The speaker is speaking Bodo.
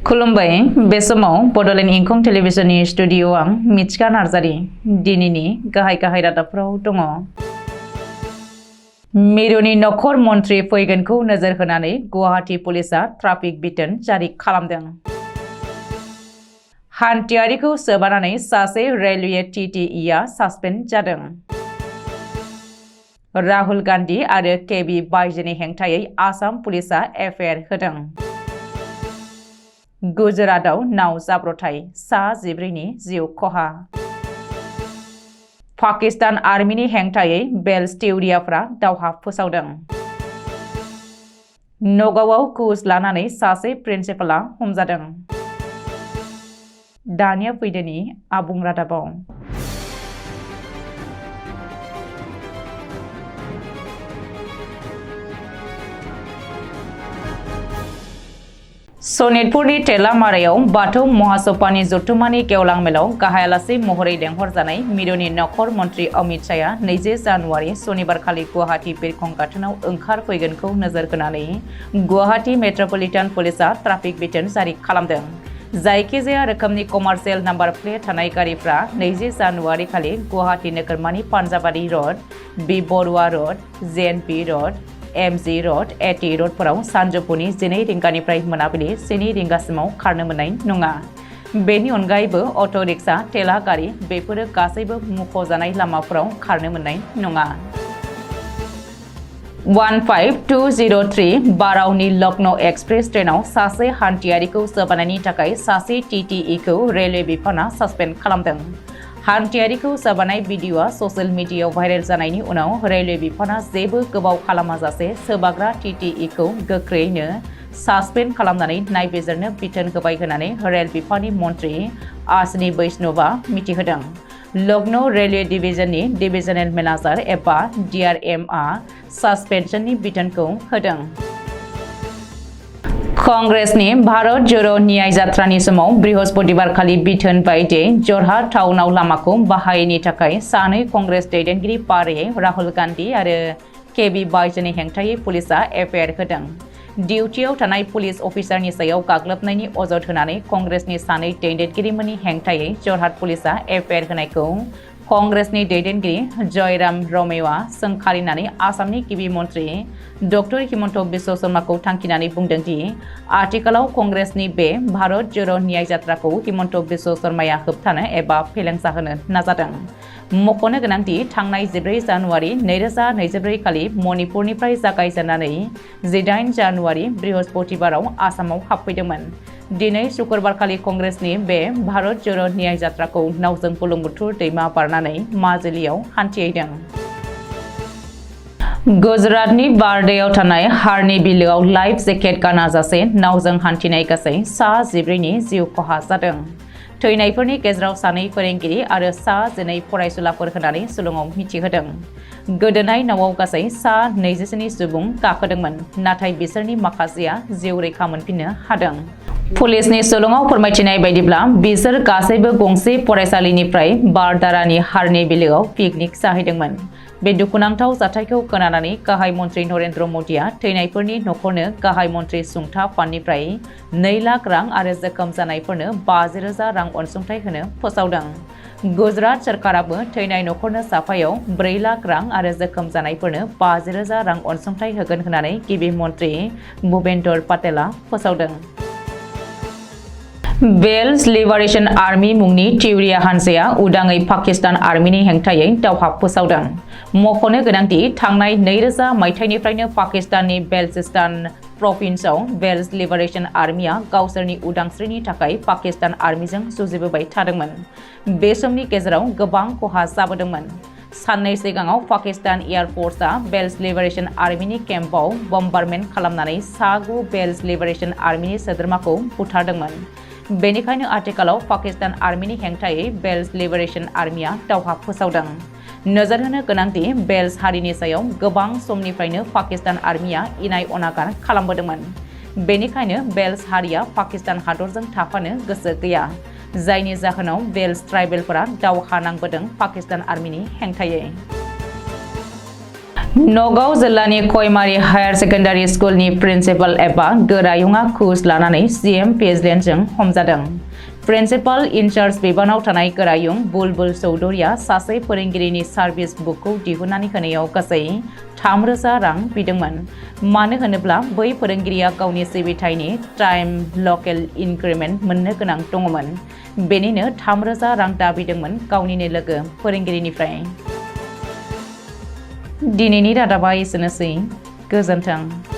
खुलुमबाय बे समाव बडोलेण्ड इंखं टेलिभिजननि स्टुडिअ आं मिथिका नार्जारि दिनैनि गाहाय रादाबफोराव दङ। मिरुनि नखर मन्थ्रि फैगोनखौ नोजोर होनानै गुवाहाटी पुलिसा ट्राफिक बिथोन जारि खालामदों। हान्थियारिखौ सोबानानै सासे रेलवे टिटिइआ सासपेन्ड जादों। राहुल गान्धी आरो केबि बाइजोनि हेंथायै आसाम पुलिसा एफआइआर होदों। गुजरातआव नाव जाब्रथाय सा 14नि जिउ खहा। पाकिस्तान आर्मिनि हेंथायै बेल्स टिउरियाफ्रा दावहा फोसावदों। नगावआव घुस लानानै सासे प्रिन्सिपालआ हमजादों। दानिया फैदोनि आबुं रादाबाव। सनितपुरनि तेलामारायाव बाथौ महासभानि जथुम्मानि गेवलां मेलाव गाहाय आलासि महरै लेंहरजानाय मिरुनि नखर मन्थ्रि अमित शाहआ 20 जानुवारि सनिबारखालि गुवाहाटी बिरखं गाथोनाव ओंखारफैगोनखौ नोजोर होनानै गुवाहाटी मेट्रपलिटान पुलिसा ट्राफिक बिथोन जारि खालामदों। जायखिजाया रोखोमनि कमार्शियेल नाम्बार प्लेट थानाय गारिफ्रा 20 जानुवारि खालि गुवाहाटी नोगोरमानि पान्जाबारि रड, बि बरुवा रड, जेएनपि रड, एमजि रड, एटि रडफोराव सानजौफुनि 12 रिंगानिफ्राय मोनाबिलि 1 रिंगासिमाव खारनो मोननाय नङा। बेनि अनगायैबो अट' रिक्सा, थेला गारि बेफोरो गासैबो मुंख'जानाय लामाफोराव खारनो मोननाय नङा। 15203 बारावनि लखनऊ एक्सप्रेस ट्रेनाव सासे हान्थियारिखौ सोबानायनि थाखाय सासे टिटिइखौ रेलवे बिफाना सासपेन्ड खालामदों। हान्थियारिखौ सोबानाय भिडिअ'आ ससियेल मिडियायाव भाइरेल जानायनि उनाव रेलवे बिफाना जेबो गोबाव खालामाजासे सोबाग्रा टिटिइखौ गोख्रैयैनो सासपेन्ड खालामनानै नायबिजिरनो बिथोन होबाय होननानै रेल बिफाननि मन्थ्रि आश्विनी वैष्णवआ मिथिहोदों। लखनऊ रेलवे डिभिजननि डिभिजनेल मेनेजार एबा डिआरएमआ सासपेनसननि बिथोनखौ होदों। कांग्रेसनि भारत जोड़ो न्याय यात्रानि समाव बृहस्पतिबारखालि बिथोन बायदियै जरहाट टाउनाव लामाखौ बाहायैनि थाखाय सानै कंग्रेस दैदेनगिरि फारियै राहुल गान्धी आरो केबि बाइजोनि हेंथायै पुलिसा एफआइआर होदों। डिउटियाव थानाय पुलिस अफिसारनि सायाव गाग्लोबनायनि अजद होनानै कंग्रेसनि सानै दैदेनगिरिमोननि हेंथायै जरहाट पुलिसा एफआइआर होनायखौ कांग्रेसनि दैदेनगिरि जयराम रमेशआ सोंखारिनानै आसामनि गिबि मन्थ्रि डक्टर हिमन्त बिश्व शर्माखौ थांखिनानै बुंदों दि आथिखालाव कंग्रेसनि बे भारत जोड़ो न्याय यात्राखौ हिमन्त बिश्व शर्माया होबथानो एबा फेलें जाहोनो नाजादों। मख'नो गोनांदि थांनाय 14 जानुवारि 2024 खालि मणिपुरनिफ्राय जागायजेननानै 18 जानुवारि बृहस्पतिबाराव आसामाव हाबफैदोंमोन। दिनै शुक्रबारखालि कंग्रेसनि बे भारत जोड़ो न्याय यात्राखौ नावजों बुरलुंबुथुर दैमा बारनानै माजुलियाव हान्थिहैदों। गुजरातनि बारदेयाव थानाय हारनि बिलोआव लाइफ जेकेट गानाजासे नावजों हान्थिनाय गासै सा 14नि जिउ खहा जादों। थैनायफोरनि गेजेराव सानै फोरोंगिरि आरो सा 12 फरायसुलाफोर होननानै सुलुङाव मिथिहोदों। गोदोनाय नावआव गासै सा 27 सुबुं गाखोदोंमोन, नाथाय बिसोरनि माखासेया जिउ रैखा मोनफिननो हादों। पुलिसनि सुलुङाव फोरमायथिनाय बायदिब्ला बिसोर गासैबो गंसे फरायसालिनिफ्राय बारदारानि हारनि बिलोआव पिकनिक जाहैदोंमोन। बे दुखुनांथाव जाथायखौ खोनानानै गाहाय मन्थ्रि नरेन्द्र मदिआ थैनायफोरनि नखरनो गाहाय मन्थ्रि सुंथा फान्डनिफ्राय 2 लाख रां आरो जोखोम जानायफोरनो 50,000 रां अनसुंथाइ होनो फोसावदों। गुजरात सोरखाराबो थैनाय नखरनो साफायाव 4 लाख रां आरो जोखोम जानायफोरनो 50,000 रां अनसुंथाइ होगोन होननानै गिबि मन्थ्रि भुपेन्द्र पाटेलआ फोसावदों। बेल्स लिबारेशन आर्मी मुंनि टिउरिया हानजाया उदाङै पाकिस्तान आर्मिनि हेंथायै दावहा फोसावदों। मख'नो गोनांदि थांनाय 2000 मायथाइनिफ्रायनो पाकिस्ताननि बेलचिस्तान प्रभिन्सआव बेल्स लिबारेशन आर्मिया गावसोरनि उदांस्रिनि थाखाय पाकिस्तान आर्मिजों जुजिबोबाय थादोंमोन। बे समनि गेजेराव गोबां खहा जाबोदोंमोन। साननै सिगाङाव पाकिस्तान एयार फर्सआ बेल्स लिबारेशन आर्मिनि केम्पआव बम्बारमेन्ट खालामनानै सा 9 बेल्स लिबारेशन आर्मिनि सोद्रोमाखौ बुथारदोंमोन। बेनिखायनो आथिखालाव पाकिस्तान आर्मिनि हेंथायै बेल्स लिबारेशन आर्मिया दावहा फोसावदों। नोजोर होनो गोनांदि बेल्स हारिनि सायाव गोबां समनिफ्रायनो पाकिस्तान आर्मिया इनाय अनागार खालामबोदोंमोन। बेनिखायनो बेल्स हारिया पाकिस्तान हादरजों थाफानो गोसो गैया, जायनि जाहोनाव बेल्स ट्राइबेलफोरा दावहा नांबोदों पाकिस्तान आर्मिनि हेंथायै। नगाव जिल्लानि खयमारी हायार सेकेन्डारि स्कुलनि प्रिन्सिपाल एबा गोरायुङा घुस लानानै सीएम पेजलेन्डजों हमजादों। प्रिन्सिपाल इनचार्ज बिबानाव थानाय गोरायुं बुलबुल चौधुरिया सासे फोरोंगिरिनि सार्भिस बुकखौ दिहुननानै होनायाव गासै 3,000 रां बिदोंमोन। मानो होनोब्ला बै फोरोंगिरिया गावनि सिबिथायनि टाइम लकेल इंक्रिमेन्ट मोननो गोनां दङमोन। बेनिनो 3,000 रां दाबिदोंमोन गावनिनो लोगो फोरोंगिरिनिफ्राय। दिनैनि रादाबा एसेनोसै। गोजोन्थों।